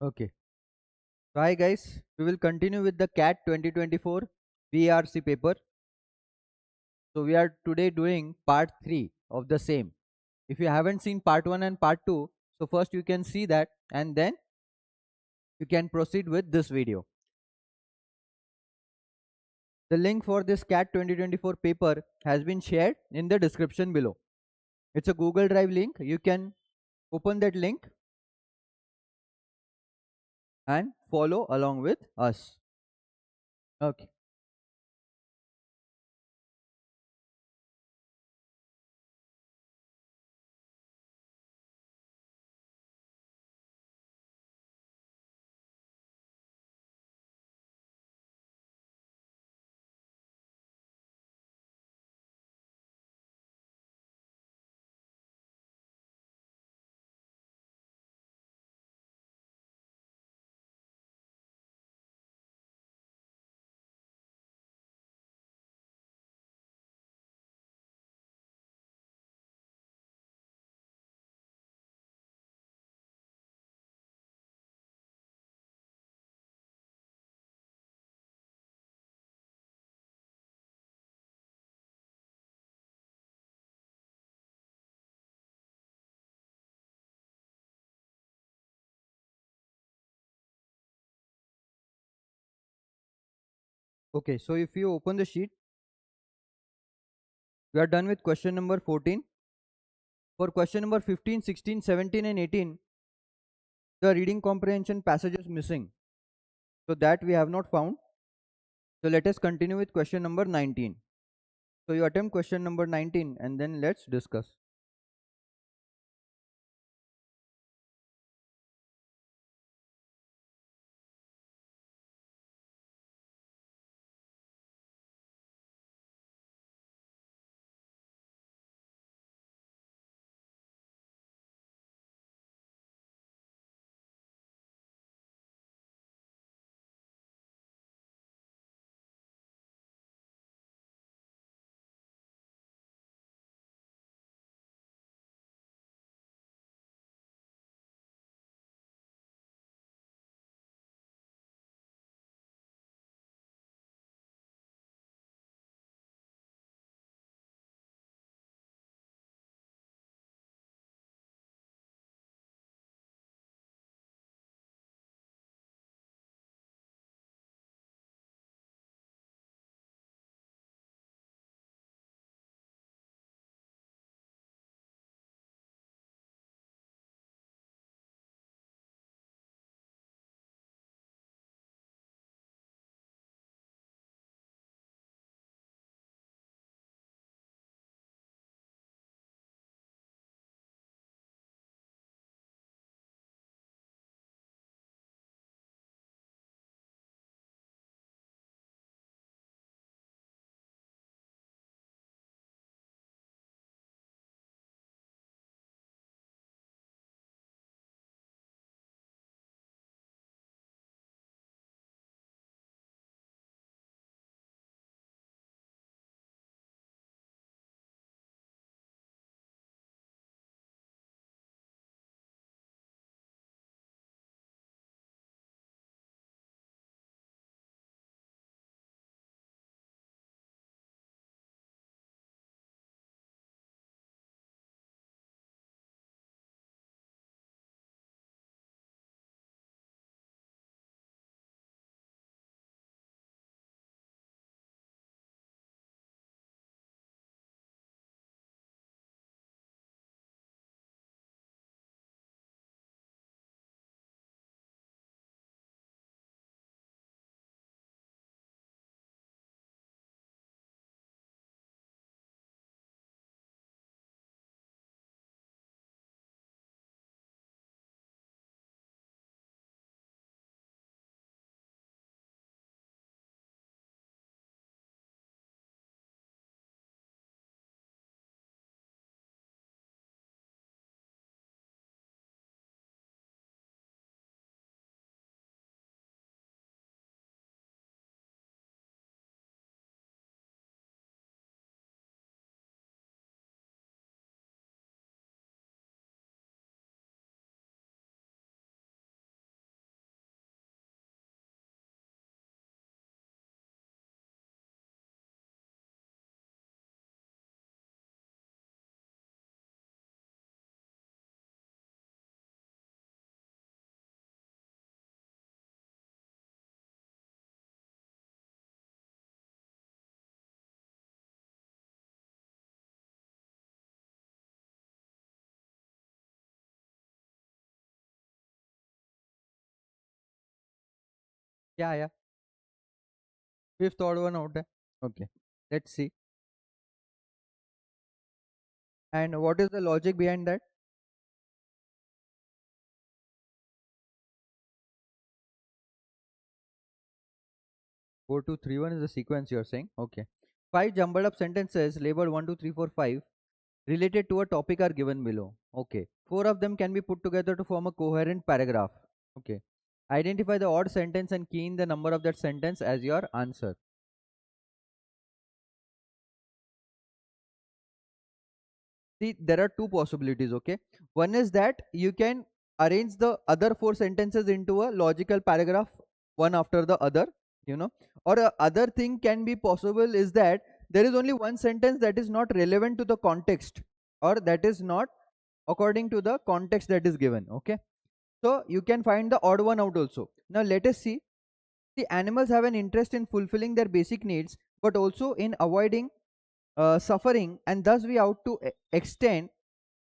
Okay. So hi guys, we will continue with the CAT 2024 VRC paper. So we are today doing part 3 of the same. If you haven't seen part 1 and part 2, so first you can see that and then you can proceed with this video. The link for this CAT 2024 paper has been shared in the description below. It's a Google Drive link. You can open that link and follow along with us. Okay. Okay, so if you open the sheet, we are done with question number 14. For question number 15, 16, 17 and 18, the reading comprehension passage is missing. So that we have not found. So let us continue with question number 19. So you attempt question number 19 and then let's discuss. क्या आया? Fifth odd one out है. Okay, let's see. And what is the logic behind that? 4231 is the sequence you're saying. Okay. Five jumbled up sentences labeled 1, 2, 3, 4, 5 related to a topic are given below. Okay. Four of them can be put together to form a coherent paragraph. Okay. Identify the odd sentence and key in the number of that sentence as your answer. See, there are two possibilities. Okay. One is that you can arrange the other four sentences into a logical paragraph, one after the other, you know. Or a other thing can be possible is that there is only one sentence that is not relevant to the context, or that is not according to the context that is given. Okay. So you can find the odd one out also. Now let us see. The animals have an interest in fulfilling their basic needs, but also in avoiding suffering, and thus we ought to extend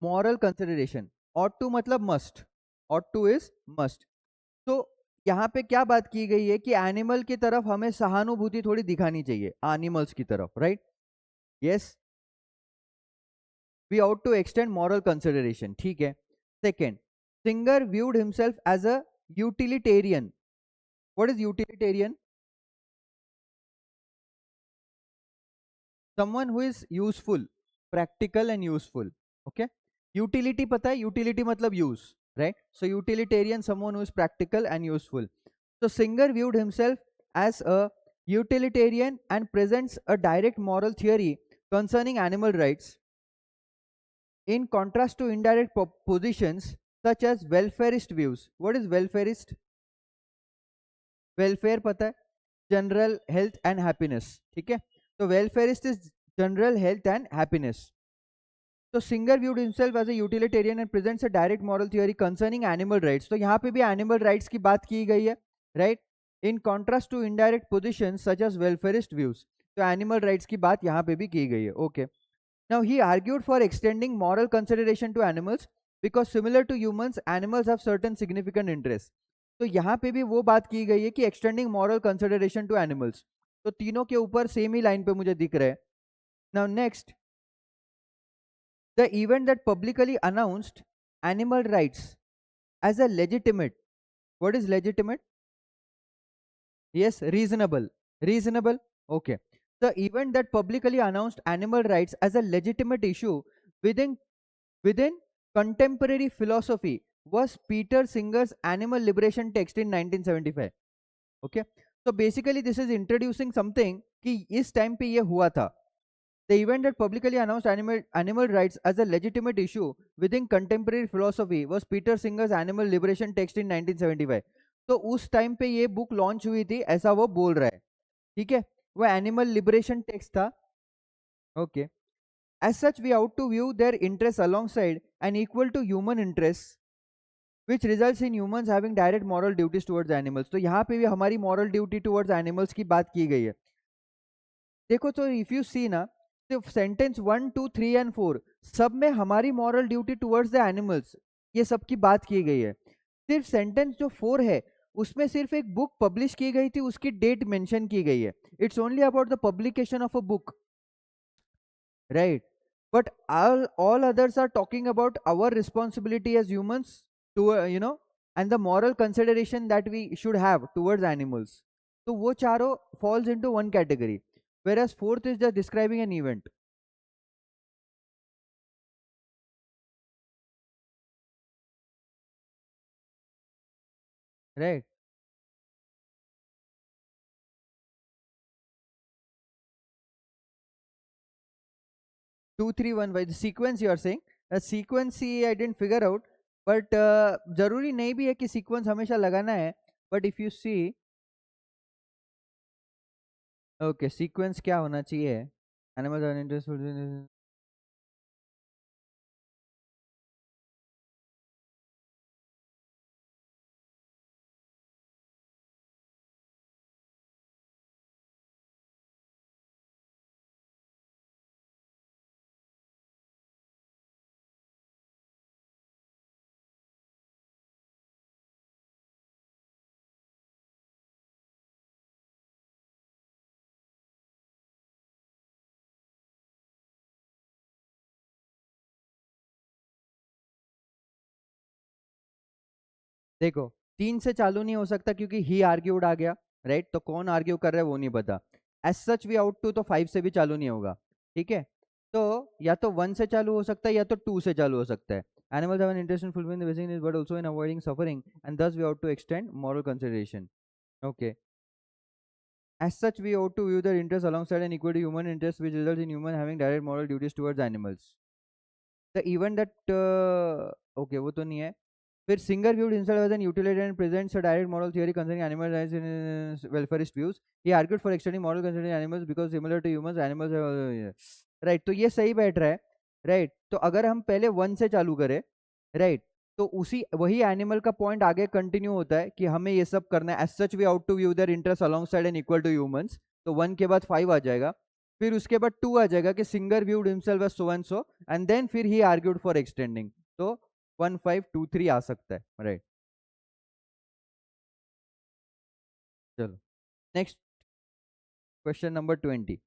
moral consideration. ought to मतलब must. ought to is must. तो यहाँ पे क्या बात की गई है कि एनिमल की तरफ हमें सहानुभूति थोड़ी दिखानी चाहिए, एनिमल्स की तरफ, right? Yes, we ought to extend moral consideration. ठीक है. Second, Singer viewed himself as a utilitarian. What is utilitarian? someone who is useful, practical and useful. Okay. Utility पता है, utility मतलब use, right? So utilitarian, someone who is practical and useful. So Singer viewed himself as a utilitarian and presents a direct moral theory concerning animal rights, in contrast to indirect positions such as welfareist views. What is welfareist? Welfare पता है, general health and happiness. ठीक है. तो welfarist is general health and happiness. तो Singer viewed himself as a utilitarian and presents a direct moral theory concerning animal rights. तो यहाँ पे भी एनिमल राइट्स की बात की गई है, right? In contrast to indirect positions such as welfarist views. तो एनिमल राइट्स की बात यहाँ पे भी की गई है. Okay. Now he argued for extending moral consideration to animals because similar to humans animals have certain significant interest. तो यहाँ पे भी वो बात की गई है कि extending moral consideration to animals. तो तीनों के ऊपर सेम ही लाइन पे मुझे दिख रहा है. Now next, the event that publicly announced animal rights as a legitimate. What is legitimate? Yes, reasonable. Reasonable. Okay. The event that publicly announced animal rights as a legitimate issue within within contemporary philosophy was Peter Singer's animal liberation text in 1975. Okay. So basically this is introducing something कि इस time पे ये हुआ था. The event that publicly announced animal rights as a legitimate issue within contemporary philosophy was Peter Singer's Animal Liberation text in 1975. तो उस time पे ये बुक लॉन्च हुई थी, ऐसा वो बोल रहा है. ठीक है. वो एनिमल लिबरेशन टेक्स्ट था. Okay. As such, we ought to view their interests alongside and equal to human interests, which results in humans having direct moral duties towards animals. तो यहाँ पे भी हमारी moral duty towards animals की बात की गई है. देखो, तो इफ यू सी ना, तो सेंटेंस 1, 2, 3 एंड 4 सब में हमारी moral duty towards the animals ये सब की बात की गई है. सिर्फ सेंटेंस जो 4 है उसमें सिर्फ एक बुक पब्लिश की गई थी, उसकी डेट मेंशन की गई है. It's only about the publication of a book, right? But all others are talking about our responsibility as humans to and the moral consideration that we should have towards animals. तो वो चारों falls into one category, whereas fourth is just describing an event. Right. 2, 3, 1 by the sequence you are saying. A sequence he I didn't figure out, but जरूरी नहीं भी है कि sequence हमेशा लगाना है. But if you see, okay, sequence क्या होना चाहिए? Animals are interested. देखो, 3 से चालू नहीं हो सकता क्योंकि ही आर्ग्यूड आ गया, राइट? तो कौन आर्ग्यू कर रहा है वो नहीं पता। As such we ought to, तो 5 से भी चालू नहीं होगा, ठीक है? तो या तो 1 से चालू हो सकता है या तो 2 से चालू हो सकता है। Animals have an interest in fulfilling the basic needs but also in avoiding suffering and thus we ought to extend moral consideration. Okay. As such, we ought to view their interests alongside an equal to human interest, which results in human having direct moral duties towards animals. The event that okay, वो तो नहीं है। फिर Singer viewed himself as an utilitarian and presents a direct moral theory concerning animal rights in his welfarist views. He argued for extending moral concerning animals because similar to humans, animals have right. तो ये सही बैठ रहा है, right? तो अगर हम पहले 1 से चालू करें, right? तो उसी वही एनिमल का पॉइंट आगे कंटिन्यू होता है कि हमें ये सब करना है। As such we ought to view their interest alongside and equal to humans. तो 1 के बाद 5 आ जाएगा, फिर उसके बाद 2 आ जाएगा कि Singer viewed himself as so and so, and then फिर ही आर्ग्यूड फॉर एक्सटेंडिंग। तो 1 5 2 3 आ सकता है, राइट? चलो, नेक्स्ट क्वेश्चन नंबर 20।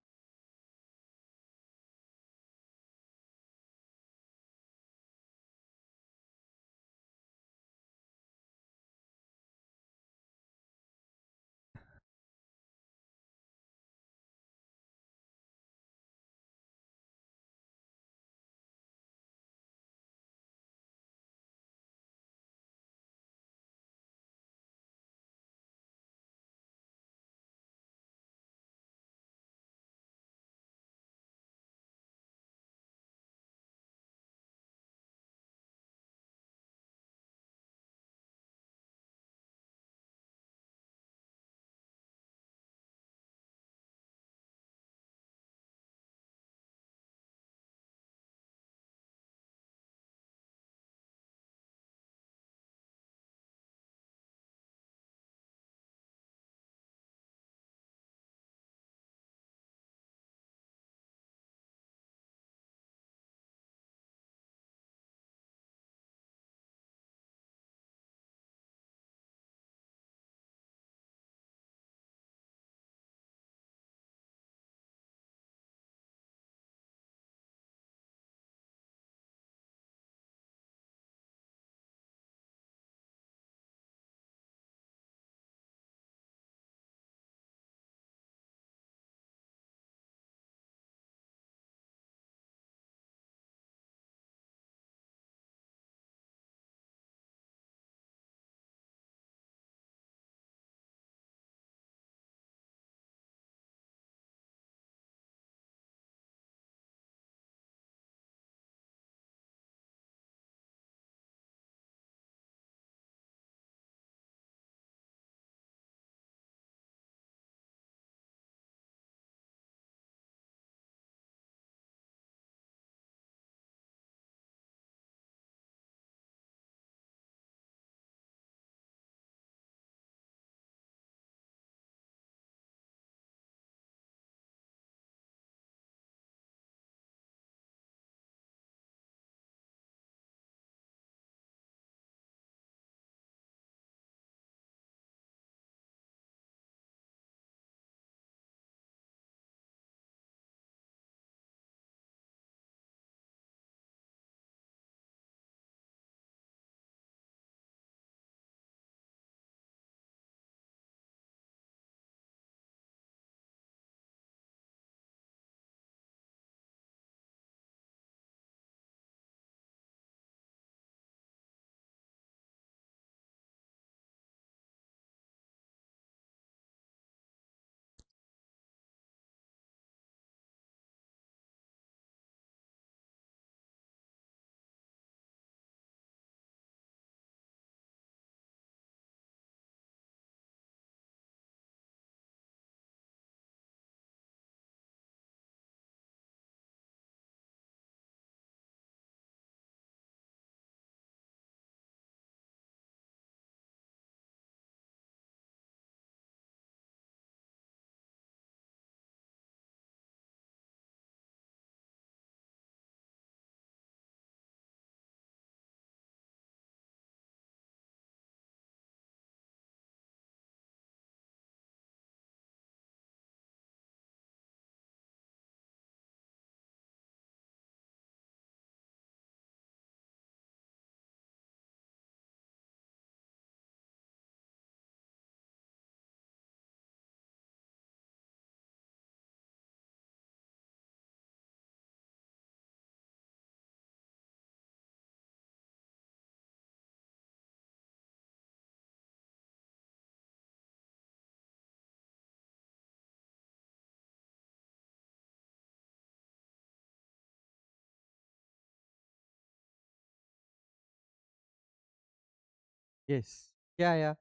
यस, क्या आया?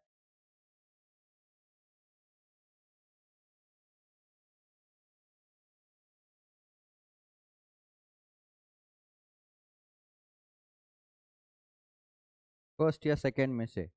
फर्स्ट या सेकंड में से?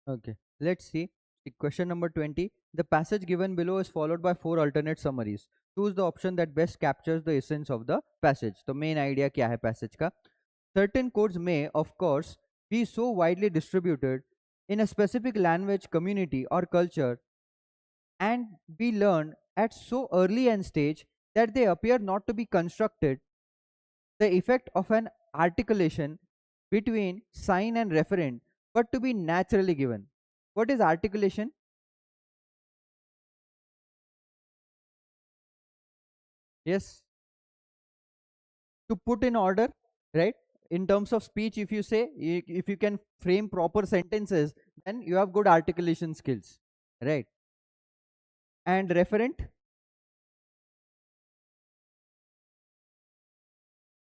Okay, let's see. Question number 20. The passage given below is followed by four alternate summaries. Choose the option that best captures the essence of the passage. तो main idea क्या है passage का? Certain codes may, of course, be so widely distributed in a specific language, community, or culture and be learned at so early an stage that they appear not to be constructed. The effect of an articulation between sign and referent, but to be naturally given. What is articulation? Yes, to put in order, right? In terms of speech, if you say, if you can frame proper sentences, then you have good articulation skills, right? And referent,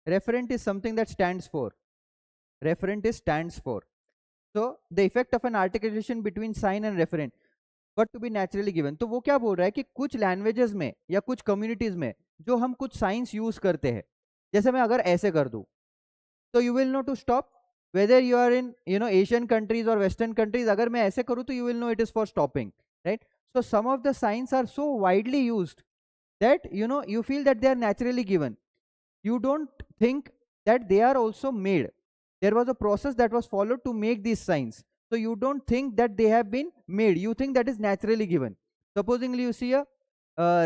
referent is something that stands for. Referent is stands for. So the effect of an articulation between sign and referent, but to be naturally given, तो वो क्या बोल रहा है कि कुछ languages में या कुछ कम्युनिटीज में जो हम कुछ साइंस यूज करते हैं, जैसे मैं अगर ऐसे कर दूं, तो you will know to stop, whether you are in Asian countries और वेस्टर्न कंट्रीज, अगर मैं ऐसे करूं तो you will know it is for stopping, right? So some of the signs are so widely used that you feel that they are naturally given. You don't think that they are also made. There was a process that was followed to make these signs, so you don't think that they have been made, you think that is naturally given. Supposingly you see a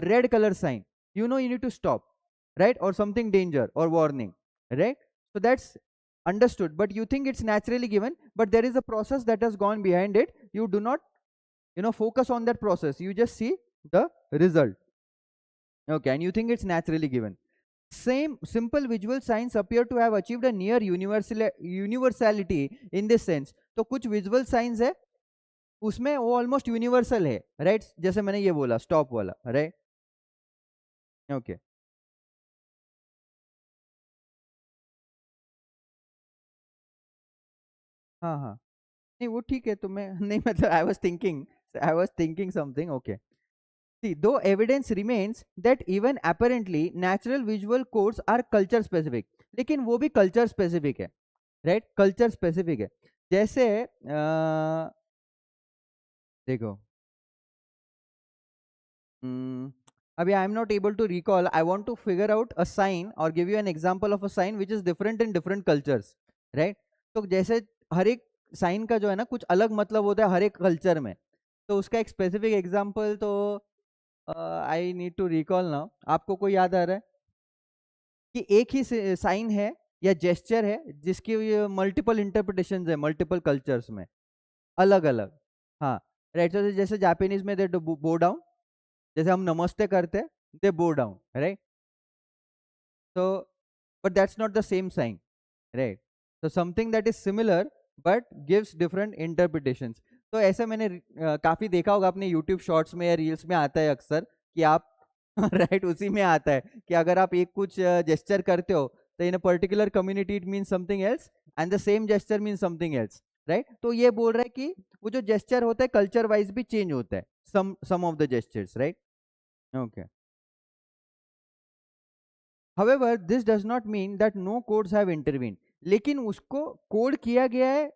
red color sign, you need to stop, right? Or something danger or warning, right? So that's understood, but you think it's naturally given, but there is a process that has gone behind it. You do not focus on that process, you just see the result. Okay, and you think it's naturally given. Same simple visual signs appear to have achieved a near universality in this sense. तो कुछ visual science है उसमें वो almost universal है, right? जैसे मैंने ये बोला स्टॉप वाला, राइट? ओके, हाँ हाँ, नहीं वो ठीक है, तो मैं नहीं मतलब I was thinking something, okay. See, though evidence remains that even apparently natural visual codes are culture specific, लेकिन वो भी कल्चर स्पेसिफिक है, राइट? कल्चर स्पेसिफिक है. जैसे देखो, अभी I am not able to recall. I want to figure out a sign और give you an example of a sign which is different in different cultures, right? तो जैसे हर एक sign का जो है ना कुछ अलग मतलब होता है हर एक कल्चर में, तो उसका एक स्पेसिफिक एग्जांपल तो I need to recall now. आपको कोई याद आ रहा है कि एक ही साइन है या जेस्चर है जिसकी मल्टीपल इंटरप्रिटेशन है मल्टीपल कल्चर्स में, अलग अलग? हाँ, राइट. तो जैसे जापानीज में दे बो डाउन, जैसे हम नमस्ते करते हैं, they bow down, right? So, but that's not the same sign, right? So something that is similar but gives different interpretations. तो ऐसा मैंने काफी देखा होगा आपने यूट्यूब शॉर्ट्स में या रील्स में आता है अक्सर कि आप राइट उसी में आता है कि अगर आप एक कुछ जेस्चर करते हो तो in a particular community it mean something else and the same gesture mean something else, right? तो ये बोल रहा है कि वो जो जेस्चर होता है कल्चर वाइज भी चेंज होता है, some of the gestures, right? Okay. However, this does not mean that no codes have intervened. लेकिन उसको कोड किया गया है,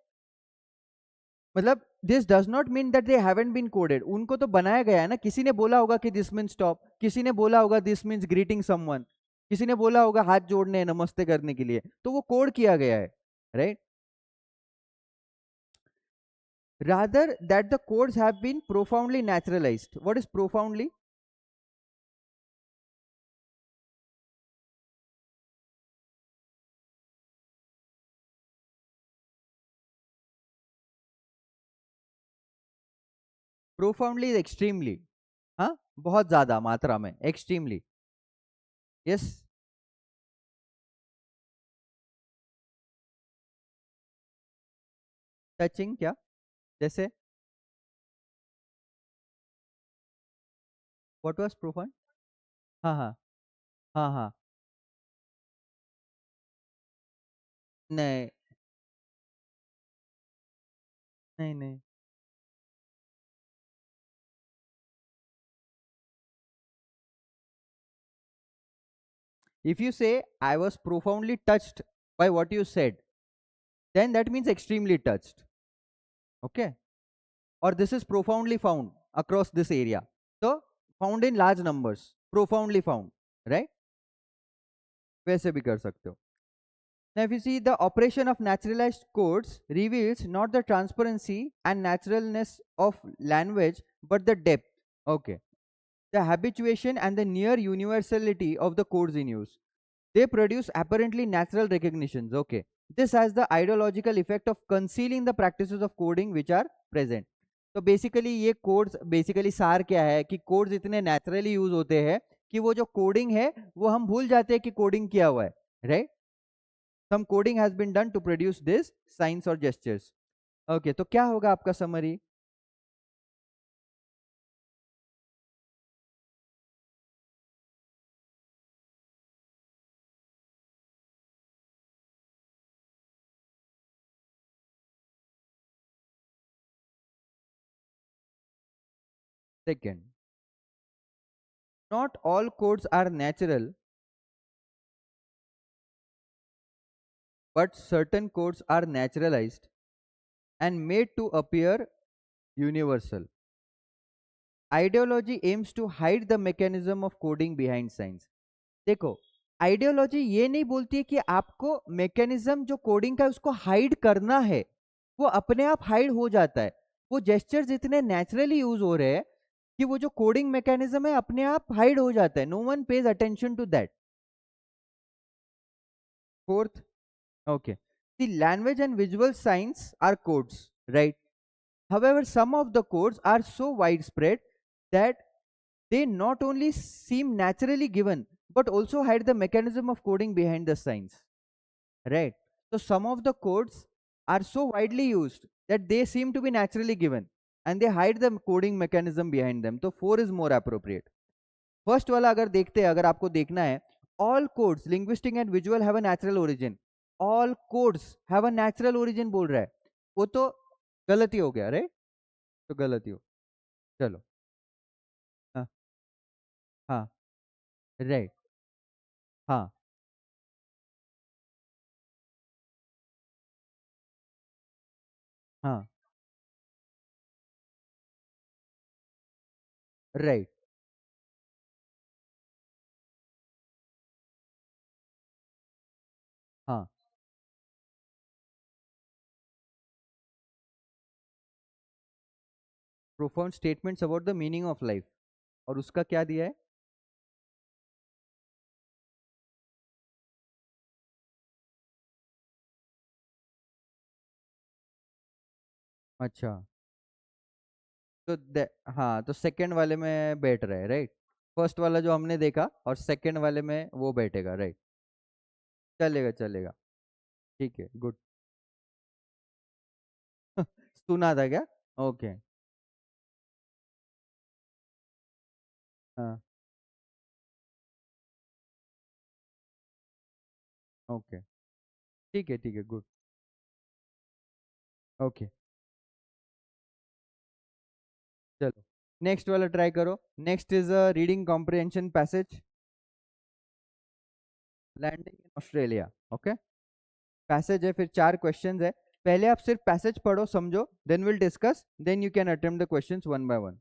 मतलब this does not mean that they haven't been coded. उनको तो बनाया गया है ना, किसी ने बोला होगा कि दिस मीन्स स्टॉप, किसी ने बोला होगा दिस मीन्स ग्रीटिंग समवन, किसी ने बोला होगा हाथ जोड़ने नमस्ते करने के लिए, तो वो कोड किया गया है, right? Rather that the codes have been profoundly naturalised. What is profoundly? Profoundly extremely, हाँ, बहुत ज्यादा मात्रा में, एक्सट्रीमली। यस। टचिंग क्या? जैसे व्हाट वाज प्रोफाउंड? हाँ हाँ। हाँ हाँ। नहीं नहीं नहीं। If you say I was profoundly touched by what you said, then that means extremely touched. Okay? Or this is profoundly found across this area. So, found in large numbers, profoundly found, right? वैसे भी कर सकते हो. Now, if you see, the operation of naturalized codes reveals not the transparency and naturalness of language, but the depth. Okay. The habituation and the near universality of the codes in use. They produce apparently natural recognitions. Okay. This has the ideological effect of concealing the practices of coding which are present. तो basically ये codes, basically सार क्या है कि codes इतने naturally use होते हैं कि वो जो कोडिंग है वो हम भूल जाते हैं कि कोडिंग किया हुआ है, right? Some coding has been done to produce this signs और जेस्चर्स. ओके, तो क्या होगा आपका summary? Second, not all codes are natural, but certain codes are naturalized and made to appear universal. Ideology aims to hide the mechanism of coding behind science. देखो, ideology ये नहीं बोलती है कि आपको मैकेनिज्म जो कोडिंग का है उसको हाइड करना है, वो अपने आप हाइड हो जाता है. वो जेस्चर्स इतने नेचुरली यूज हो रहे हैं कि वो जो कोडिंग मैकेनिज्म है अपने आप हाइड हो जाता है. No one pays attention to that. Fourth, okay, the language and visual signs are codes, right? However, some of the codes are so widespread that they not only seem naturally given but also hide the mechanism of coding behind the signs, right? So some of the codes are so widely used that they seem to be naturally given and they hide the coding mechanism behind them. So 4 is more appropriate. First वाला अगर देखते हैं, अगर आपको देखना है, all codes linguistic and visual have a natural origin. All codes have a natural origin बोल रहा है, वो तो गलती हो गया, राइट? तो गलती हो. चलो. हाँ हाँ. राइट. हाँ. हाँ. राइट. हाँ. Profound statements about the meaning of life. और उसका क्या दिया है? अच्छा. तो हाँ, तो सेकंड वाले में बैठ रहा है, राइट? फर्स्ट वाला जो हमने देखा और सेकंड वाले में वो बैठेगा, राइट? चलेगा चलेगा. ठीक है, गुड. सुना था क्या? ओके. हाँ. ओके. ठीक है, गुड. ओके. चलो, नेक्स्ट वाला ट्राई करो. Next is a reading comprehension passage. Landing in Australia. Okay. Passage है, फिर 4 क्वेश्चंस है. पहले आप सिर्फ पैसेज पढ़ो, समझो, then will discuss, then you can attempt the questions one by one.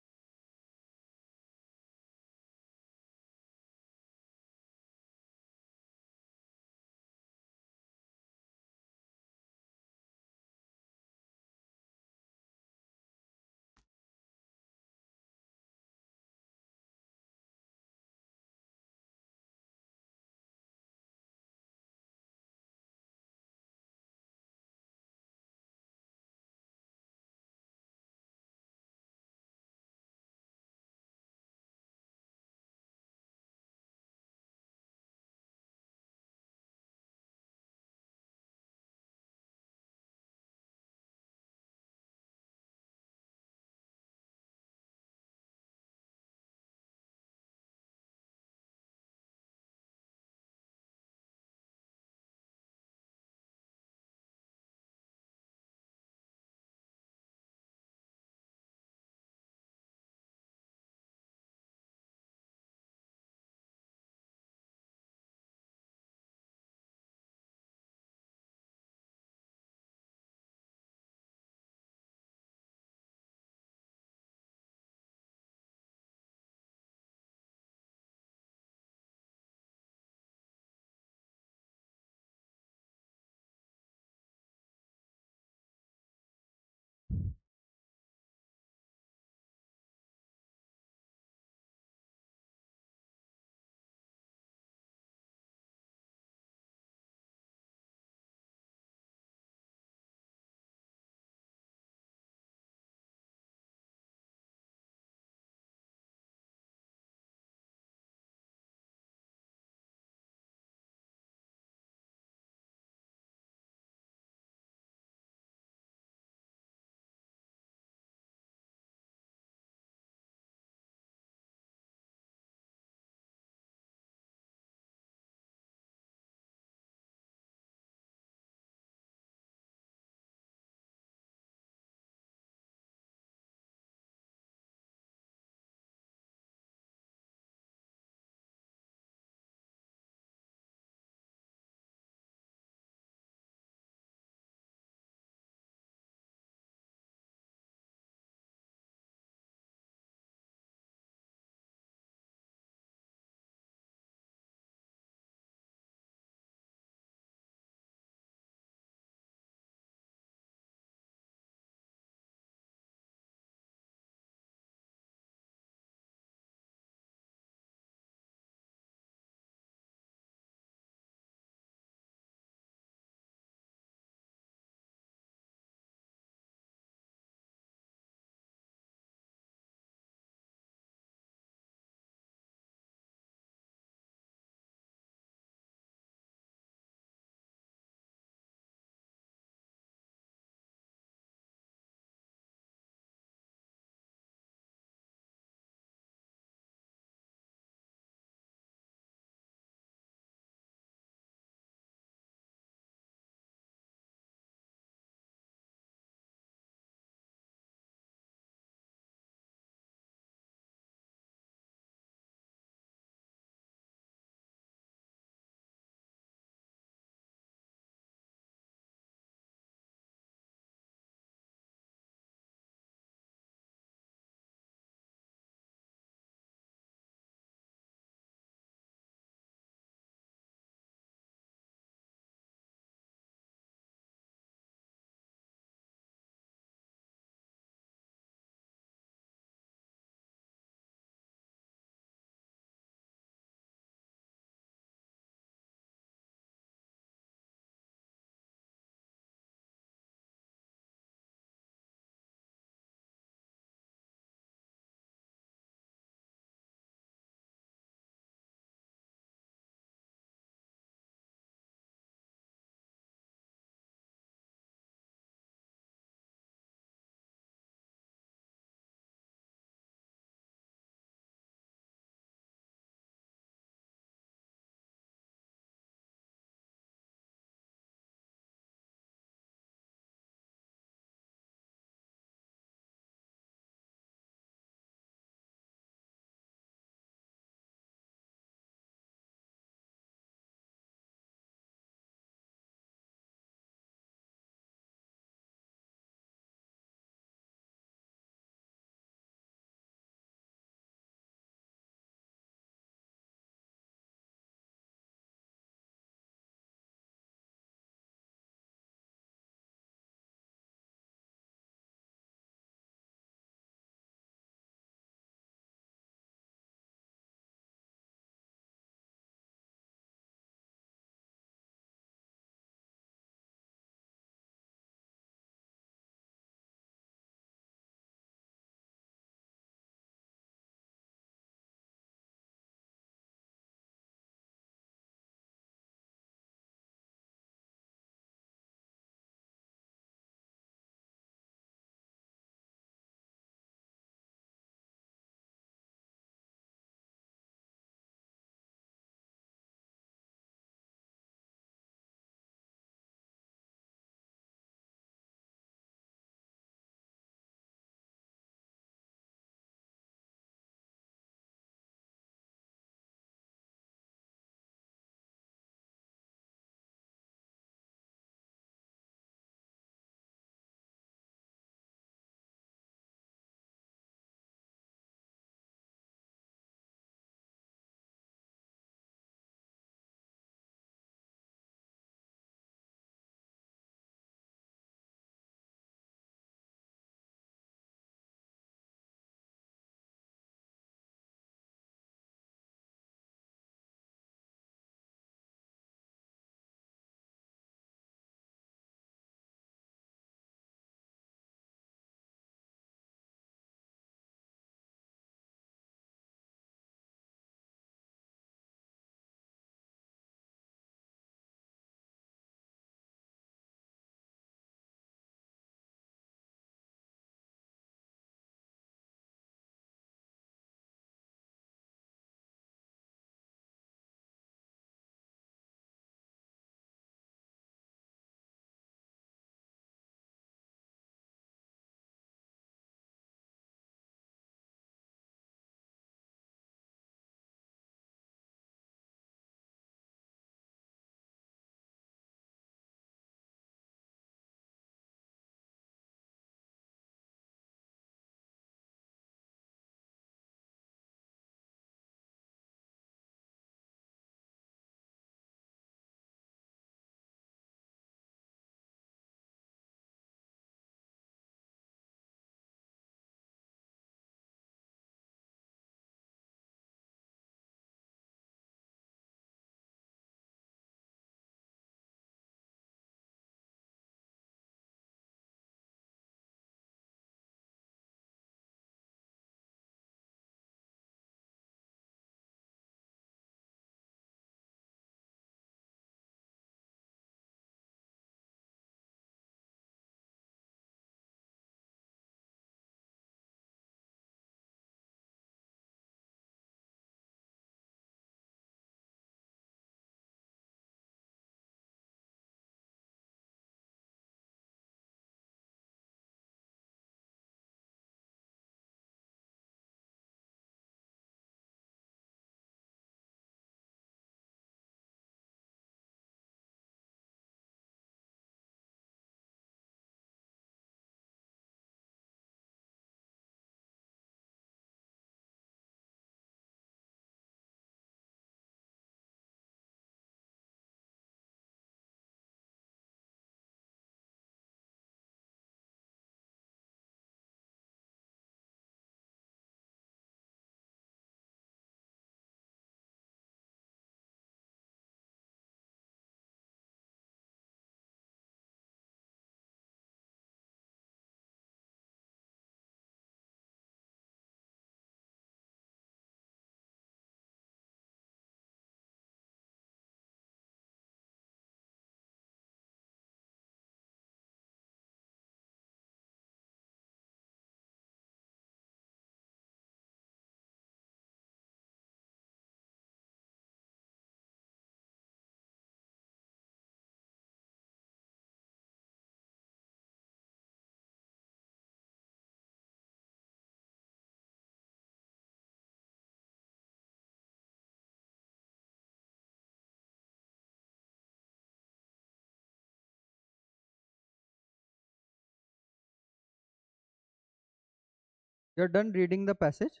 You are done reading the passage?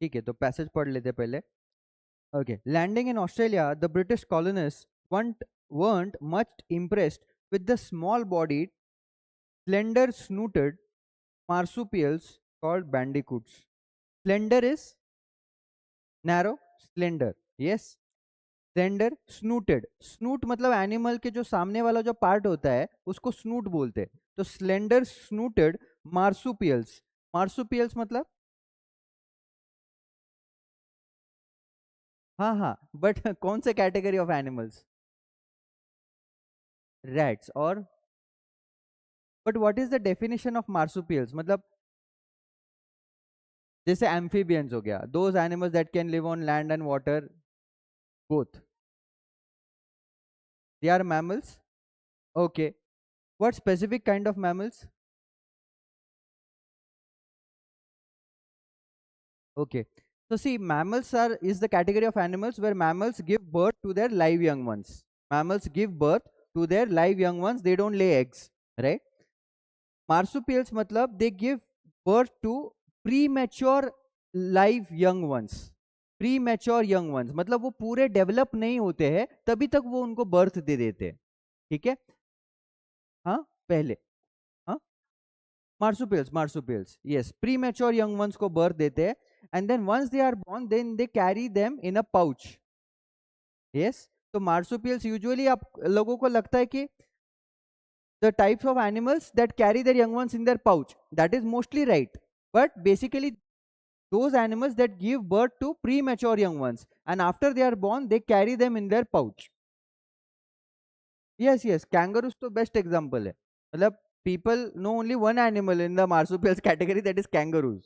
ठीक है, तो पैसेज पढ़ लेते पहले. Okay. Landing in Australia, the British colonists weren't much impressed with the small-bodied, slender-snouted marsupials called bandicoots. Slender is narrow, slender. Yes. Slender, snouted. Snout मतलब animal के जो सामने वाला जो पार्ट होता है उसको स्नूट बोलते हैं. तो स्लेंडर स्नूटेड मार्सुपियल्स. मार्सुपियल्स मतलब, हाँ हाँ, बट कौन से कैटेगरी ऑफ एनिमल्स? रैट्स. और but what is the definition of marsupials? मतलब जैसे एम्फीबियंस हो गया, those animals that can live on land and water both. They are mammals. Okay. What specific kind of mammals? Okay. So see, mammals are is the category of animals where mammals give birth to their live young ones. Mammals give birth to their live young ones. They don't lay eggs, right? Marsupials matlab they give birth to premature live young ones. Premature young ones मतलब वो पूरे develop नहीं होते हैं तभी तक वो उनको बर्थ दे देते हैं. ठीक है. हाँ, पहले. हाँ, marsupials, marsupials, yes, premature young ones को birth देते हैं. And then once they are born, then they carry them in a pouch. Yes. तो marsupials usually आप लोगों को लगता है कि the types of animals that carry their young ones in their pouch, that is mostly right, but basically those animals that give birth to premature young ones and after they are born they carry them in their pouch. Yes, yes, kangaroos तो best example है. मतलब people know only one animal in the marsupials category, that is kangaroos.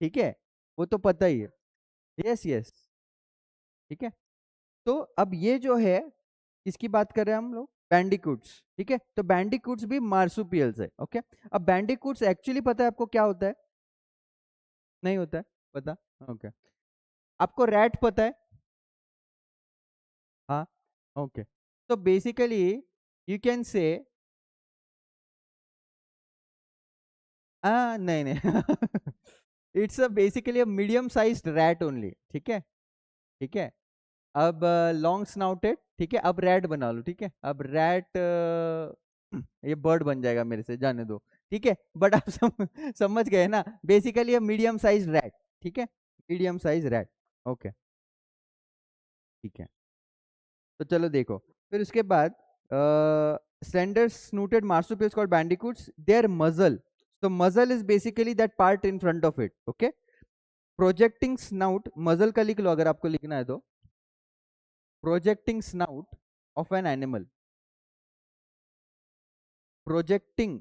ठीक है, वो तो पता ही है. Yes, yes. ठीक है. तो अब ये जो है, किसकी बात कर रहे हैं हम लोग? बैंडिकूट्स. ठीक है, तो बैंडिकूट्स भी मार्सुपियल्स है. ओके. अब बैंडिकूट्स एक्चुअली पता है आपको क्या होता है? नहीं होता है पता? ओके. आपको रैट पता है? हाँ. ओके. तो बेसिकली यू कैन से, नहीं नहीं it's a basically a medium sized rat only. ठीक है. ठीक है. अब लॉन्ग स्नाउटेड. ठीक है, अब रैट बना लो. ठीक है, अब रैट ये बर्ड बन जाएगा मेरे से, जाने दो. ठीक है, बट आप समझ गए ना, बेसिकली ये मीडियम साइज रैट. ठीक है, मीडियम साइज रैट. ओके. ठीक है, तो चलो देखो. फिर उसके बाद स्लेंडर स्नूटेड मार्सुपियल्स कॉल्ड बैंडिकूट्स, देयर मजल. तो मजल is basically that part in front of it. Okay. Projecting snout, मजल का लिख लो अगर आपको लिखना है तो. Projecting snout of an animal. Projecting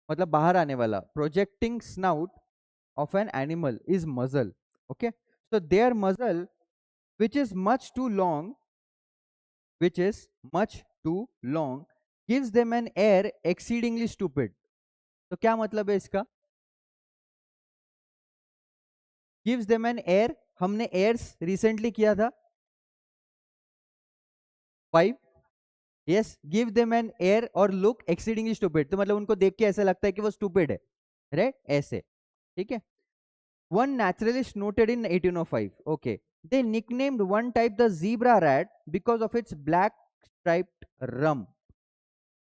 मतलब बाहर आने वाला. Projecting snout of an animal is muzzle. Okay. So their muzzle, which is much too long, which is much too long, gives them an air exceedingly stupid. तो क्या मतलब है इसका? gives them an air, हमने airs recently किया था 5. yes, give them an air और look exceedingly stupid, तो मतलब उनको देख के ऐसा लगता है कि वो stupid है, right? ऐसे. ठीक है. One naturalist noted in 1805. Okay. They nicknamed one type the zebra rat because of its black striped rump.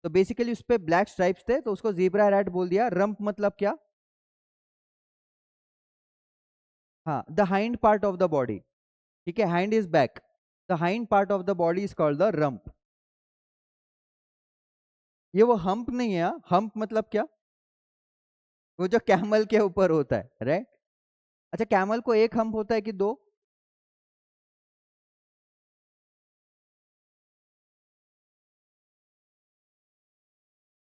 तो बेसिकली उस पे ब्लैक स्ट्राइप्स थे तो उसको जीब्रा रैट बोल दिया. रंप मतलब क्या? हाँ, the hind part of the body. ठीक है, hind is back. The hind part of the body is called the rump. ये वो हम्प नहीं है. हम्प मतलब क्या? वो जो कैमल के ऊपर होता है, राइट? अच्छा, कैमल को एक हम्प होता है कि दो?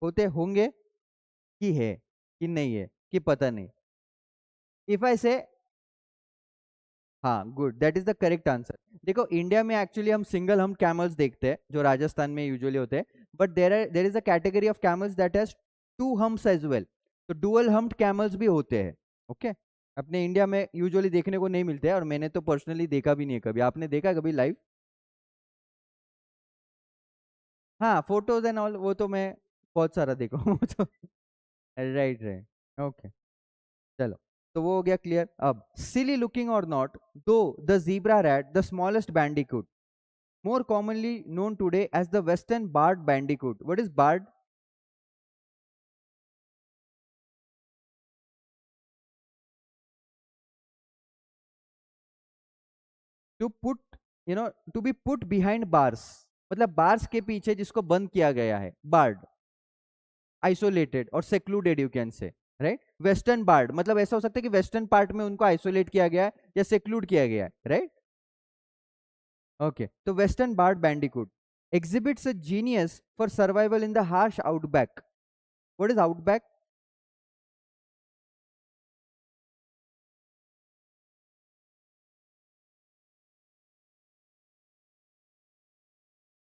होते होंगे, कि है, कि नहीं है, कि पता नहीं. इफ आई से, हाँ, good, that is the correct answer. देखो, इंडिया में एक्चुअली हम सिंगल हम कैमल्स देखते हैं जो राजस्थान में यूजुअली होते हैं. But there is a category of camels that has two humps as well. तो डुअल हम्प्ड कैमल्स भी होते हैं. ओके. अपने इंडिया में यूजुअली देखने को नहीं मिलते हैं और मैंने तो पर्सनली देखा भी नहीं है कभी. आपने देखा कभी लाइव? हाँ, फोटोज एंड ऑल वो तो मैं बहुत सारा देखा हूँ तो राइट राइट. ओके. चलो. तो वो हो गया क्लियर. अब सिली लुकिंग और नॉट, दो the zebra rat the smallest Bandicoot, more commonly known today as the western barred bandicoot. What is barred? To put, to be put behind bars, मतलब bars के पीछे जिसको बंद किया गया है, बार्ड. आइसोलेटेड और secluded you can say, right. Western barred मतलब ऐसा हो सकता है कि वेस्टर्न पार्ट में उनको आइसोलेट किया गया है या सेक्लूड किया गया है, राइट. ओके, तो western barred bandicoot exhibits a genius for survival in the harsh outback. What is outback?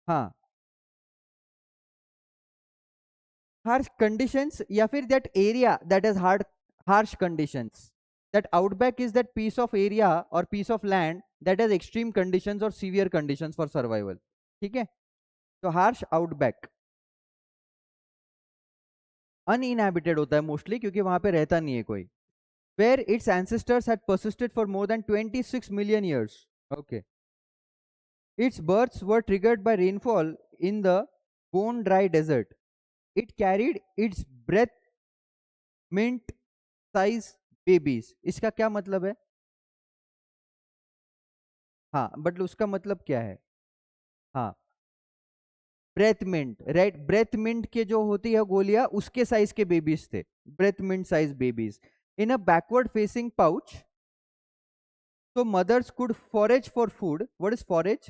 हाँ, harsh conditions या फिर that area that has hard harsh conditions. That outback is that piece of area or piece of land that has extreme conditions or severe conditions for survival. ठीक है, तो harsh outback uninhabited होता है mostly क्योंकि वहां पे रहता नहीं है कोई. Where its ancestors had persisted for more than 26 million years. Okay, its births were triggered by rainfall in the bone dry desert. It carried its breath mint size babies. इसका क्या मतलब है? हाँ, बट उसका मतलब क्या है? हाँ, breath mint, right. Breath mint के जो होती है गोलियां उसके साइज के बेबीज थे, breath mint size babies. In a backward facing pouch, so mothers could forage for food. What is forage?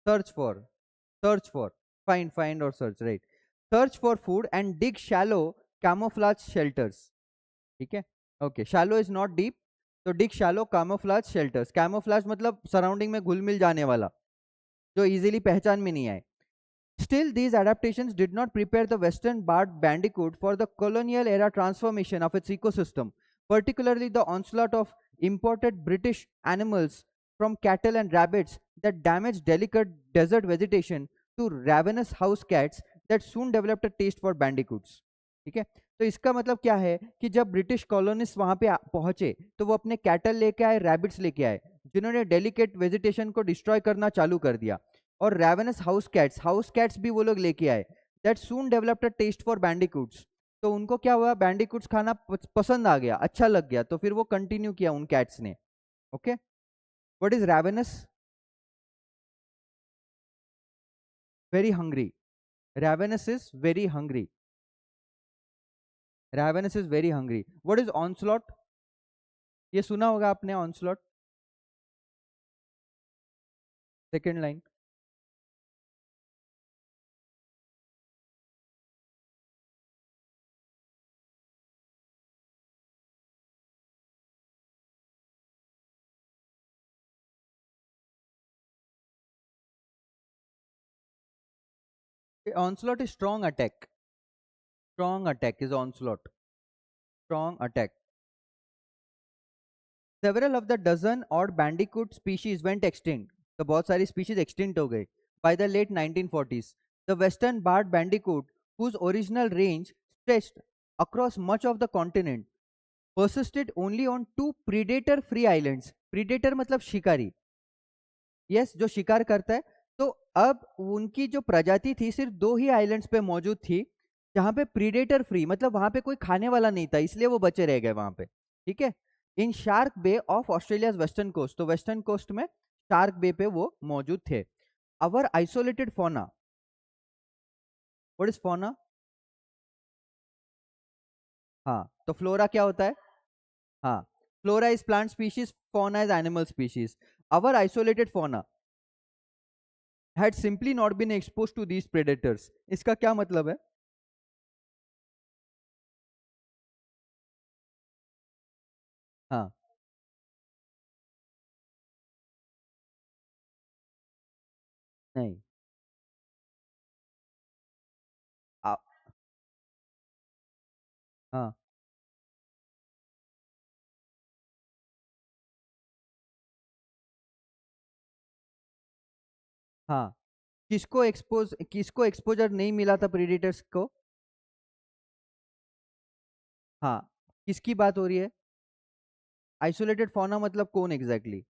Search for, search for, find or search, right. Search for food and dig shallow camouflage shelters. ठीक है. Okay, shallow is not deep, तो डिग shallow camouflage shelters. Camouflage मतलब surrounding में घुल मिल जाने वाला, जो easily पहचान में नहीं आए. Still, these adaptations did not prepare the western barred bandicoot for the colonial era transformation of its ecosystem, particularly the onslaught of imported British animals from cattle and rabbits that damaged delicate desert vegetation to ravenous house cats that soon developed a taste for bandicoots. ठीक है, तो इसका मतलब क्या है कि जब British colonist वहां पे पहुंचे तो वो अपने कैटल लेके आए, रैबिट्स लेके आए, जिन्होंने डेलिकेट वेजिटेशन को डिस्ट्रॉय करना चालू कर दिया. और रेवेनस हाउस कैट्स भी वो लोग लेके आए, that soon developed a taste for bandicoots. तो उनको क्या हुआ, बैंडिकूट्स खाना पसंद आ गया, अच्छा लग गया, तो फिर वो कंटिन्यू किया उन कैट्स ने. Okay, what is ravenous? Very hungry. Ravenous is very hungry. Ravenous is very hungry. What is onslaught? ये सुना होगा आपने, onslaught. Second line. Onslaught is strong attack. Strong attack is onslaught. Strong attack. Several of the dozen odd bandicoot species went extinct. तो बहुत सारी species extinct हो गई by the late 1940s. The western barred bandicoot, whose original range stretched across much of the continent, persisted only on two predator-free islands. Predator मतलब शिकारी. Yes, जो शिकार करता है. तो अब उनकी जो प्रजाति थी सिर्फ दो ही आइलैंड्स पे मौजूद थी जहां पे प्रीडेटर फ्री, मतलब वहां पे कोई खाने वाला नहीं था, इसलिए वो बचे रह गए वहां पे. ठीक है, in Shark Bay of Australia western coast. तो वेस्टर्न कोस्ट में शार्क बे पे वो मौजूद थे. Our isolated fauna. What is fauna? हाँ, तो फ्लोरा क्या होता है? हाँ, flora is plant species, fauna is animal species. Our isolated fauna had simply not been exposed to these predators. इसका क्या मतलब है? हाँ, नहीं. आ, हाँ, हाँ. किसको एक्सपोजर नहीं मिला था प्रेडिटर्स को? हाँ, किसकी बात हो रही है? आइसोलेटेड फौना मतलब कौन एग्जैक्टली exactly?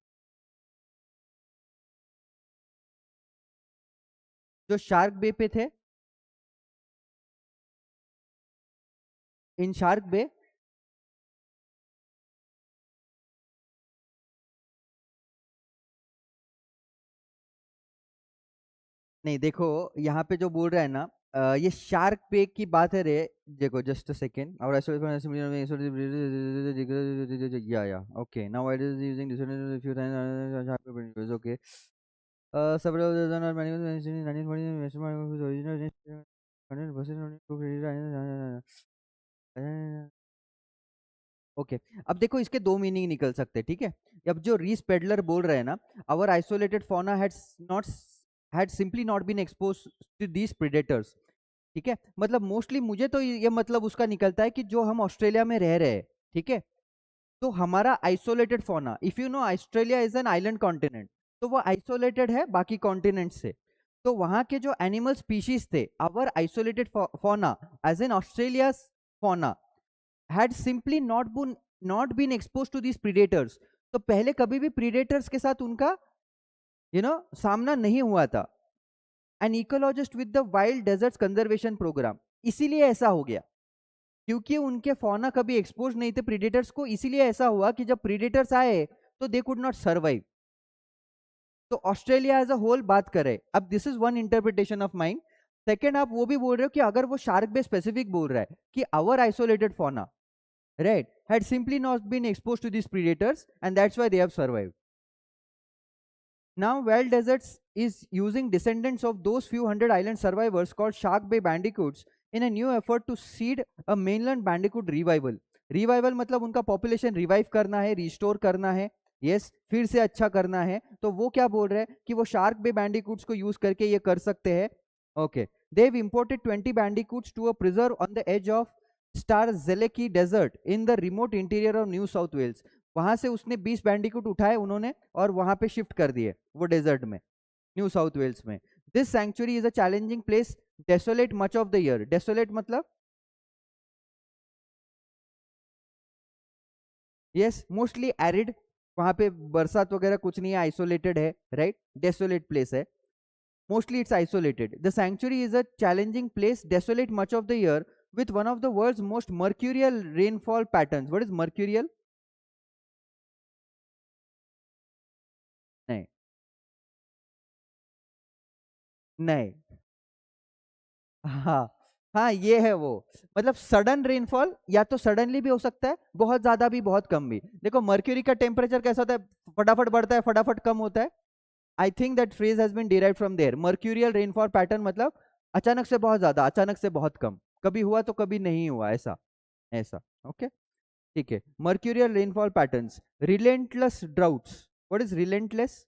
जो शार्क बे पे थे, इन शार्क बे। नहीं देखो, यहाँ पे जो बोल रहा है ना, ये शार्क पे की बात है रे। देखो जस्ट अ सेकेंड, और या okay, now it is using this few times, okay. several of them are manufactured in 1940 whose original 100% okay. अब देखो इसके दो मीनिंग निकल सकते हैं, ठीक है। अब जो रीस पेडलर बोल रहे हैं ना, our isolated fauna not had simply not been expose to these predators, ठीक है। मतलब मोस्टली मुझे तो ये मतलब उसका निकलता है कि जो हम ऑस्ट्रेलिया में रह रहे हैं, ठीक है, तो हमारा isolated fauna, if you know Australia is an island continent, तो वो आइसोलेटेड है बाकी कॉन्टिनेंट से। तो वहां के जो एनिमल स्पीशीज थे, our isolated fauna as an Australia fauna had simply not been exposed to these predators। तो पहले कभी भी प्रीडेटर्स के साथ उनका सामना नहीं हुआ था। An ecologist with the wild deserts conservation programme, इसीलिए ऐसा हो गया, क्योंकि उनके फौना कभी एक्सपोज नहीं थे प्रीडेटर्स को, इसीलिए ऐसा हुआ कि जब प्रीडेटर्स आए तो दे कुड नॉट सर्वाइव। तो ऑस्ट्रेलिया एज अ होल बात करे, अब this is one interpretation of mind. Second, आप वो भी बोल रहे हो कि अगर वो शार्क बे स्पेसिफिक बोल रहा है कि our isolated fauna, right, had simply not been exposed to these predators and that's why they have survived। Now wild deserts is using descendants of those few hundred island survivors called shark bay bandicoots in a new effort to seed a mainland bandicoot revival। revival मतलब उनका population revive करना है, restore करना है, yes, फिर से अच्छा करना है। तो वो क्या बोल रहे हैं कि वो शार्क बे बैंडिकूट्स को यूज करके ये कर सकते हैं। Okay, they imported 20 bandicoots to a preserve on the edge of Strzelecki desert in the remote interior of New South Wales. वहां से उसने 20 बैंडिकूट उठाए उन्होंने और वहां पे शिफ्ट कर दिए वो डेजर्ट में, न्यू साउथ वेल्स में। This sanctuary is a challenging place, desolate much of the year. Desolate मतलब यस, मोस्टली एरिड, वहां पे बरसात वगैरह कुछ नहीं है, आइसोलेटेड है, राइट, डेसोलेट प्लेस है, mostly it's isolated. The sanctuary is a challenging place, desolate much of the year with one of the world's most mercurial rainfall patterns। what is mercurial? नहीं, नहीं, हाँ, हाँ ये है वो, मतलब सडन रेनफॉल, या तो सडनली भी हो सकता है, बहुत ज्यादा भी बहुत कम भी। देखो मर्क्यूरी का टेम्परेचर कैसा होता है, फटाफट बढ़ता है फटाफट कम होता है। I think that phrase has been derived from there. Mercurial rainfall pattern मतलब अचानक से बहुत ज्यादा, अचानक से बहुत कम, कभी हुआ तो कभी नहीं हुआ, ऐसा, ऐसा। ओके, ठीक है। Mercurial rainfall patterns, relentless droughts. What is relentless?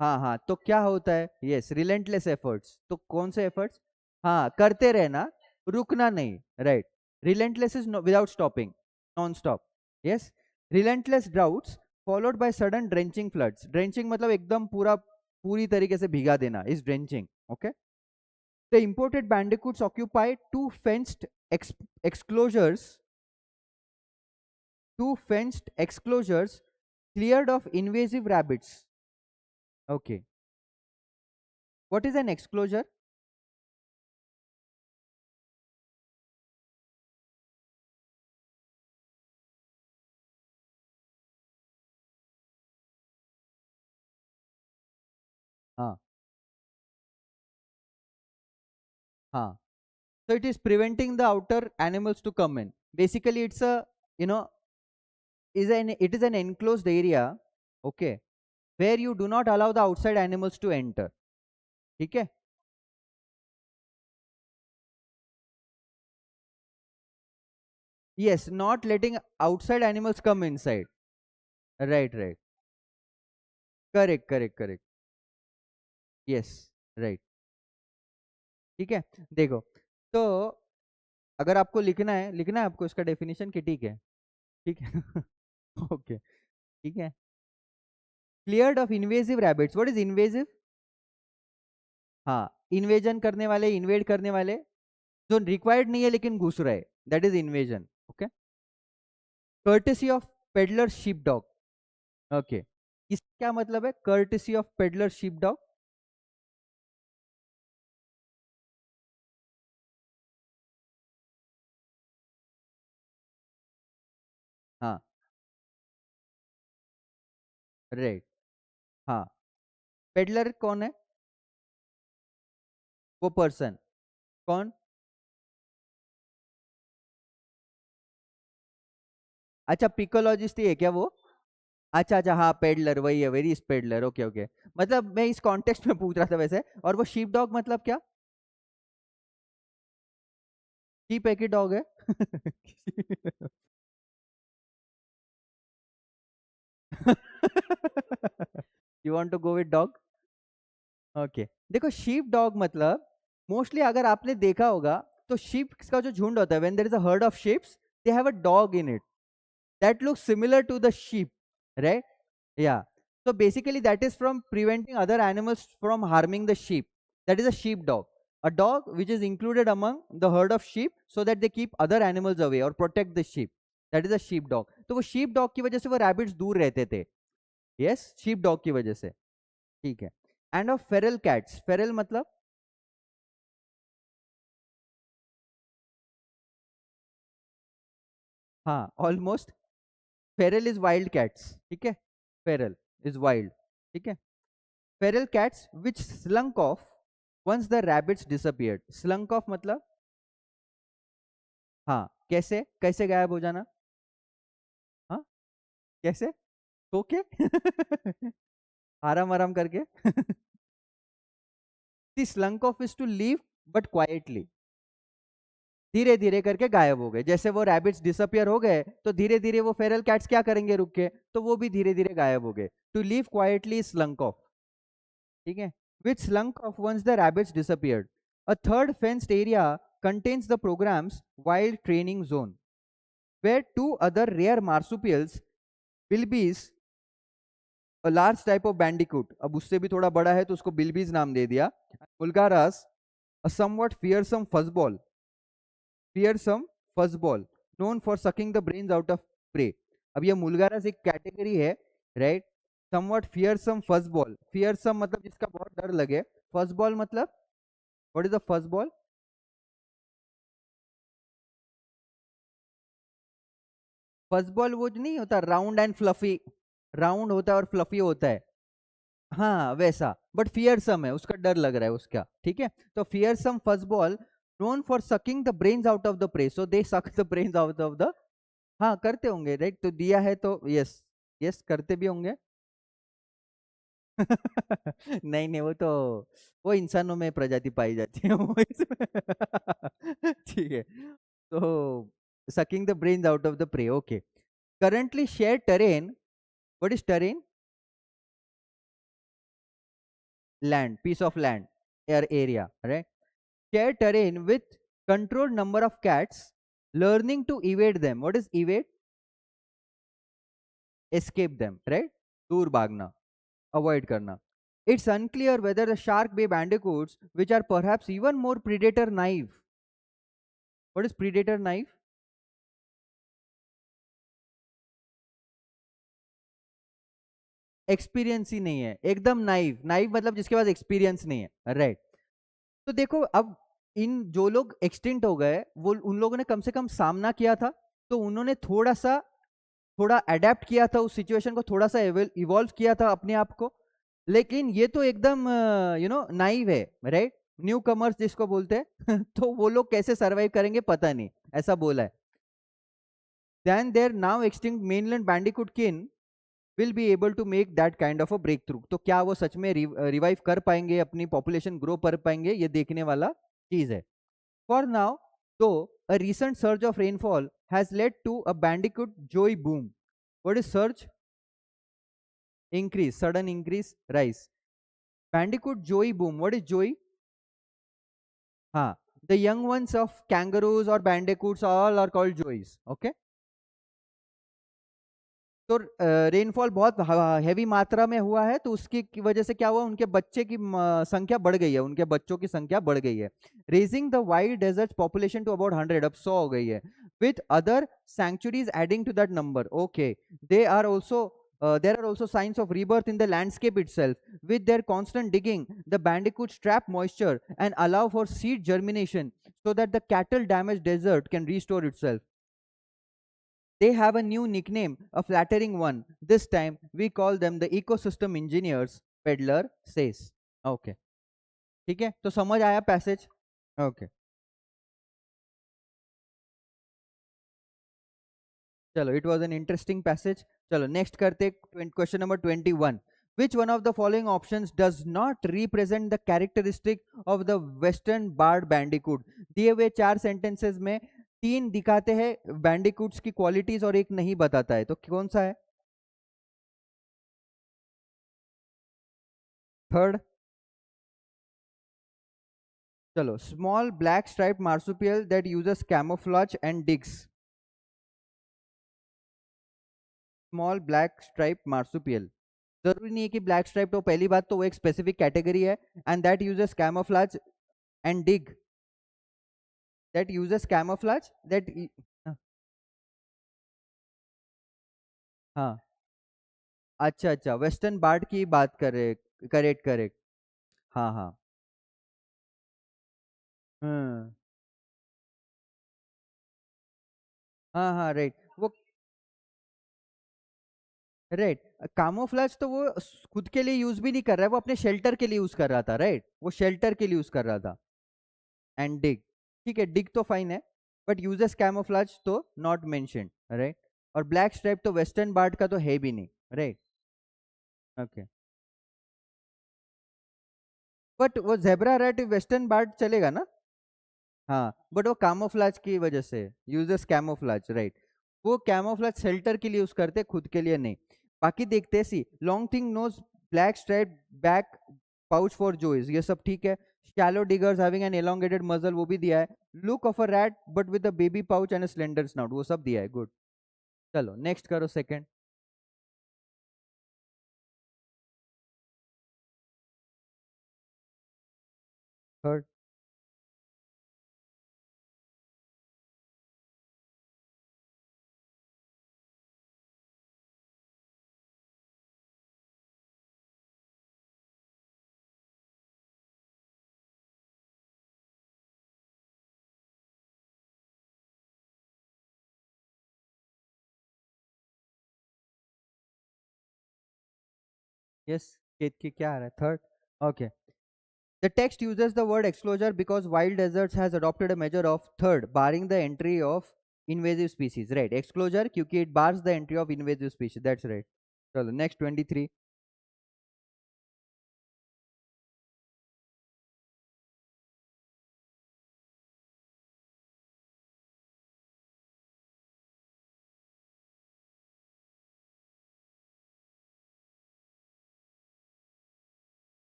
हाँ हाँ, तो क्या होता है, यस, रिलेंटलेस एफर्ट्स, तो कौन से एफर्ट्स? हाँ, करते रहना, रुकना नहीं, right. Relentless is without stopping, non stop, yes. Relentless droughts followed by sudden drenching floods. Drenching मतलब एकदम पूरा पूरी तरीके से भिगा देना, is drenching, okay. The imported bandicoots occupy exclosures two fenced exclosures cleared of invasive rabbits। Okay, what is an exclosure? हाँ, हाँ, so it is preventing the outer animals to come in, basically it's a, you know it is an enclosed area, okay, where you do not allow the outside animals to enter, ठीक है। Yes, not letting outside animals come inside, right, right, correct, correct, correct, yes, right, ठीक है। देखो, तो अगर आपको लिखना है आपको इसका डेफिनेशन की, ठीक है, ठीक है। ओके, ठीक है, cleared of invasive rabbits. What is invasive? हाँ, इन्वेजन करने वाले, इन्वेड करने वाले, जो रिक्वायर्ड नहीं है लेकिन घुस रहे, that is invasion. Okay. Courtesy of peddler sheep dog. Okay, इसका क्या मतलब है courtesy of peddler sheep dog? हाँ, राइट. हाँ, पेडलर कौन है? वो पर्सन कौन? अच्छा, पिकोलॉजिस्ट ही है क्या वो? अच्छा अच्छा, हाँ, पेडलर वही है, वेरी पेडलर. Okay okay. मतलब मैं इस कॉन्टेक्स्ट में पूछ रहा था वैसे. और वो शीप डॉग मतलब क्या? शीप है कि डॉग है? You want to go with dog? Okay. देखो, शीप डॉग मतलब मोस्टली अगर आपने देखा होगा तो शीप का जो झुंड होता है, when there is a herd of sheeps, they have a dog in it that looks similar to the sheep, right? Yeah. So basically, that is from preventing other animals from harming the sheep. That is a sheepdog. A dog which is included among the herd of sheep so that they keep other animals away or protect the sheep. That is a sheepdog. तो वो sheepdog की वजह से वो rabbits दूर रहते थे. Yes, sheepdog की वजह से. ठीक है. And of feral cats. Feral मतलब? हाँ, almost. Feral is wild cats. ठीक है. Feral is wild. ठीक है. Feral cats which slunk off once the rabbits disappeared. Slunk off मतलब? हाँ, कैसे कैसे गायब हो जाना? हाँ, कैसे? सो के? आराम आराम करके? दी slunk off is to leave but quietly. धीरे धीरे करके गायब हो गए. जैसे वो रैबिट्स डिसअपियर हो गए तो धीरे धीरे वो फेरल कैट्स क्या करेंगे रुक के, तो वो भी धीरे धीरे गायब हो गए. To leave quietly slunk off. ठीक है. Which slunk off once the rabbits disappeared. A third fenced area contains the program's wild training zone, where two other rare marsupials, bilbies, a large type of bandicoot, अब उससे भी थोड़ा बड़ा है तो उसको बिल्बीज नाम दे दिया, मुल्गारास, a somewhat fearsome fuzzball known for sucking the brains out of prey. अब ये मुल्गारास एक कैटेगरी है, right? Somewhat fearsome fuzzball. Fearsome मतलब जिसका बहुत डर लगे. फजबॉल मतलब? What is the fuzzball? Fuzzball वो जो नहीं होता राउंड एंड फ्लफी, राउंड होता है और फ्लफी होता है. हाँ, वैसा, बट फियरसम है, उसका डर लग रहा है उसका. ठीक है. तो fearsome fuzzball known for sucking the brains out of the prey, so they suck the brains out of the. हाँ, करते होंगे, राइट? तो दिया है तो यस. यस, करते भी होंगे. नहीं नहीं, वो तो वो इंसानों में प्रजाति पाई जाती है वो इसमें. ठीक है. तो sucking the brains out of the pray. Okay. Currently share terrain. What is terrain? Land, piece of land, or area, right? Share terrain with controlled number of cats, learning to evade them. What is evade? Escape them, right? दूर भागना, avoid करना. It's unclear whether the shark bay bandicoots, which are perhaps even more predator naive. What is predator naive? Experience ही नहीं है, एकदम naive. Naive मतलब जिसके पास experience नहीं है, राइट? तो देखो, अब इन जो लोग एक्सटिंक्ट हो गए वो उन लोगों ने कम से कम सामना किया था, तो उन्होंने थोड़ा अडेप्ट किया था उस सिचुएशन को, थोड़ा सा इवॉल्व किया था अपने आप को. लेकिन ये तो एकदम नाइव है, राइट? न्यू कमर्स जिसको बोलते हैं. तो वो लोग कैसे सरवाइव करेंगे पता नहीं, ऐसा बोला है. Then there now extinct mainland bandicoot kin will be able to make that kind of a breakthrough. तो क्या वो सच में रिवाइव कर पाएंगे, अपनी पॉपुलेशन ग्रो कर पाएंगे, ये देखने वाला चीज है. फॉर नाउ, तो a recent surge of rainfall has led to a bandicoot joy boom. What is surge? Increase, sudden increase, rise. Bandicoot joy boom. What is joy? हाँ, the young ones of kangaroos or bandicoots all are called joys. Okay. तो rainfall बहुत heavy मात्रा में हुआ है, तो उसकी की वजह से क्या हुआ, उनके बच्चे की संख्या बढ़ गई है, उनके बच्चों की संख्या बढ़ गई है। Raising the wild desert population to about 100, अब 100 हो गई है, with other sanctuaries adding to that number. Okay, they are also there are also signs of rebirth in the landscape itself. With their constant digging, the bandicoots trap moisture and allow for seed germination so that the cattle damaged desert can restore itself. They have a new nickname, a flattering one. This time we call them the ecosystem engineers, Pedler says. Okay. ठीक है, तो समझ आया passage? Okay, चलो, it was an interesting passage. चलो next करते, question number 21। Which one of the following options does not represent the characteristic of the western barred bandicoot? दिए हुए 4 सेंटेंसेस में 3 दिखाते हैं बैंडिकूट्स की क्वालिटीज और एक नहीं बताता है, तो कौन सा है? थर्ड? चलो, small black stripe marsupial that uses camouflage and digs. Small black stripe marsupial, जरूरी नहीं है कि ब्लैक स्ट्राइप, तो पहली बात तो वो एक स्पेसिफिक कैटेगरी है, and that uses camouflage and dig, that uses camouflage that, हाँ, अच्छा अच्छा, वेस्टर्न बार्ड की बात कर रहे, करेक्ट करेक्ट, हाँ हाँ, हम्म, हाँ हाँ, राइट, वो राइट, कामोफ्लाज तो वो खुद के लिए यूज भी नहीं कर रहा है, वो अपने शेल्टर के लिए यूज कर रहा था, राइट, वो शेल्टर के लिए यूज कर रहा था। एंड डिग, ठीक है, डिग तो फाइन है, बट यूजेस कैमोफ्लाज तो नॉट मेंशन्ड, राइट। और ब्लैक स्ट्राइप तो वेस्टर्न बार्ड का तो है भी नहीं, राइट। ओके, बट वो जेब्रा रेड वेस्टर्न बार्ड चलेगा ना? हाँ, बट वो कैमोफ्लाज की वजह से, यूजेस कैमोफ्लाज, राइट, वो कैमोफ्लाज शेल्टर के लिए यूज करते, खुद के लिए नहीं। बाकी देखते हैं, see long thin nose, black stripe back pouch for joeys, ये सब ठीक है। Shallow diggers having an elongated muzzle, वो भी दिया है। Look of a rat but with a baby pouch and slender snout, वो सब दिया है, गुड। चलो नेक्स्ट करो, सेकंड। थर्ड? यस, केत की क्या आ रहा है, third? Okay, the text uses the word exclosure because wild deserts has adopted a measure of third, barring the entry of invasive species, right? Exclosure क्योंकि it bars the entry of invasive species, that's right. चलो next 23।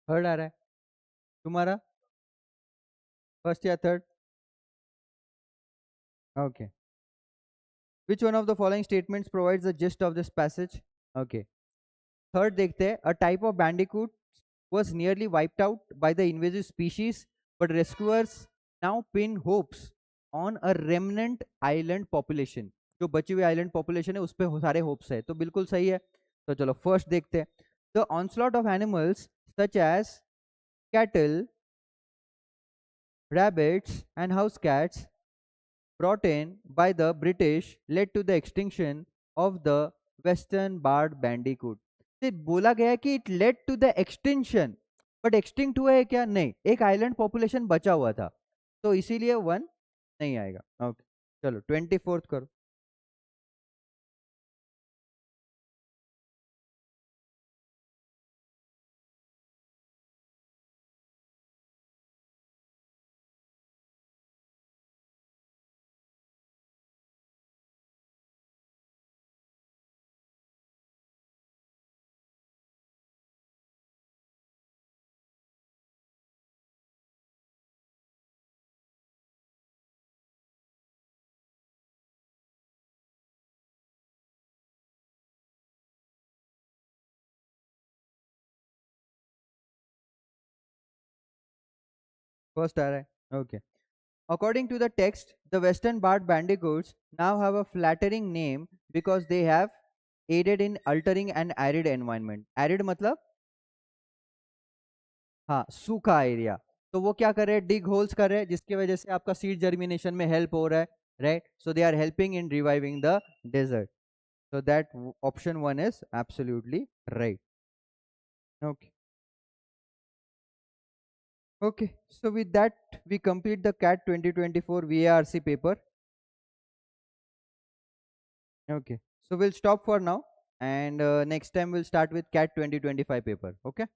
Third आ रहा है तुम्हारा, first या third? Okay, which one of the following statements provides the gist of this passage? Okay, third देखते हैं, a type of bandicoot was nearly wiped out by the invasive species, but rescuers now pin hopes on a remnant island population। जो बची हुई island population है उस पे सारे hopes है, तो बिल्कुल सही है। तो चलो फर्स्ट देखते हैं, the onslaught of animals such as cattle, rabbits and house cats brought in by the British led to the extinction of the western barred bandicoot। से बोला गया है कि it led to the extension, but extinct हुआ है क्या? नहीं, एक आइलैंड पॉपुलेशन बचा हुआ था, तो इसीलिए वन नहीं आएगा। ओके, चलो 24th करो. फर्स्ट आ रहा है. Okay. According to the text, the western barred bandicoots now have a flattering name because they have aided in altering an arid environment. Arid मतलब हाँ सूखा एरिया. तो वो क्या कर रहे हैं, डिग होल्स कर रहे हैं जिसकी वजह से आपका सीड जर्मिनेशन में हेल्प हो रहा है, right. So they are helping in reviving the desert. So that option 1 is absolutely right. Okay. Okay. So with that, we complete the CAT 2024 VARC paper. Okay. So we'll stop for now, and next time we'll start with CAT 2025 paper. Okay.